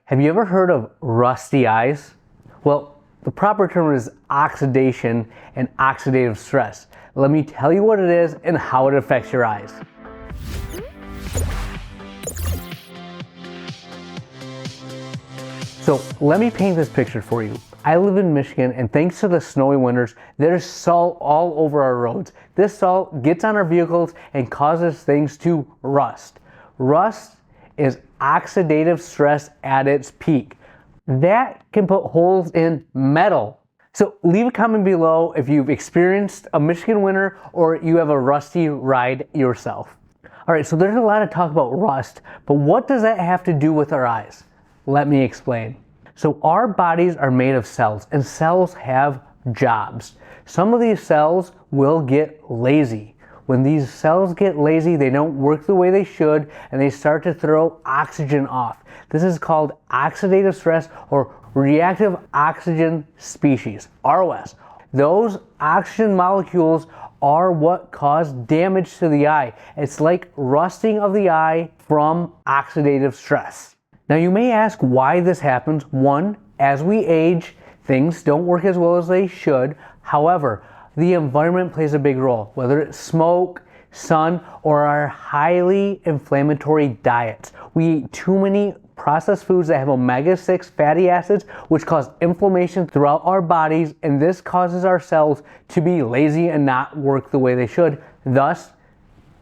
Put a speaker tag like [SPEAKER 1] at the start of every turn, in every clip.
[SPEAKER 1] Have you ever heard of rusty eyes? Well, the proper term is oxidation and oxidative stress. Let me tell you what it is and how it affects your eyes. So let me paint this picture for you. I live in Michigan, and thanks to the snowy winters, there's salt all over our roads. This salt gets on our vehicles and causes things to rust. Rust is oxidative stress at its peak. That can put holes in metal. So leave a comment below if you've experienced a Michigan winter or you have a rusty ride yourself. All right, so there's a lot of talk about rust, but what does that have to do with our eyes? Let me explain. So our bodies are made of cells, and cells have jobs. Some of these cells will get lazy. When these cells get lazy, they don't work the way they should, and they start to throw oxygen off. This is called oxidative stress or reactive oxygen species, ROS. Those oxygen molecules are what cause damage to the eye. It's like rusting of the eye from oxidative stress. Now you may ask why this happens. One, as we age, things don't work as well as they should. However, the environment plays a big role, whether it's smoke, sun, or our highly inflammatory diets. We eat too many processed foods that have omega-6 fatty acids, which cause inflammation throughout our bodies, and this causes our cells to be lazy and not work the way they should, thus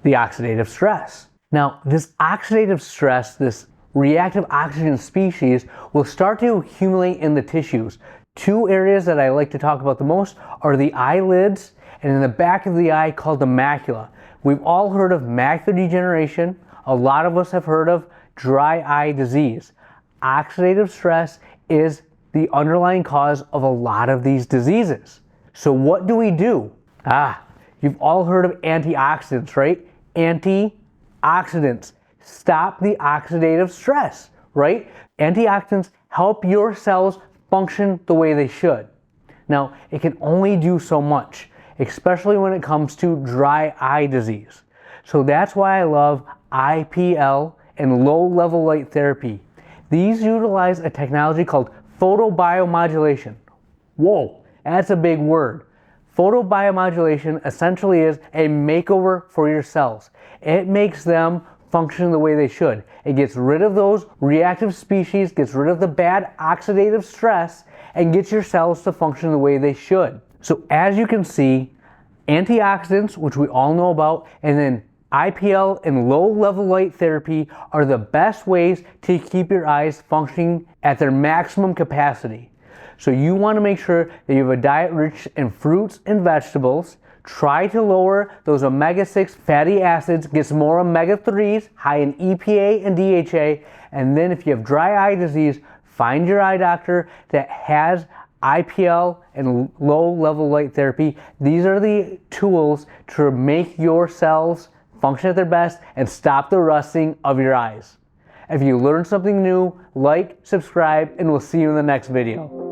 [SPEAKER 1] the oxidative stress. Now, this oxidative stress, this reactive oxygen species, will start to accumulate in the tissues. Two areas that I like to talk about the most are the eyelids and in the back of the eye called the macula. We've all heard of macular degeneration. A lot of us have heard of dry eye disease. Oxidative stress is the underlying cause of a lot of these diseases. So what do we do? You've all heard of antioxidants, right? Antioxidants stop the oxidative stress, right? Antioxidants help your cells function the way they should. Now, it can only do so much, especially when it comes to dry eye disease. So that's why I love IPL and low-level light therapy. These utilize a technology called photobiomodulation. Whoa, that's a big word. Photobiomodulation essentially is a makeover for your cells. It makes them function the way they should. It gets rid of those reactive species, gets rid of the bad oxidative stress, and gets your cells to function the way they should. So as you can see, antioxidants, which we all know about, and then IPL and low-level light therapy are the best ways to keep your eyes functioning at their maximum capacity. So you want to make sure that you have a diet rich in fruits and vegetables. Try to lower those omega-6 fatty acids, get some more omega-3s, high in EPA and DHA, and then if you have dry eye disease, find your eye doctor that has IPL and low-level light therapy. These are the tools to make your cells function at their best and stop the rusting of your eyes. If you learned something new, like, subscribe, and we'll see you in the next video.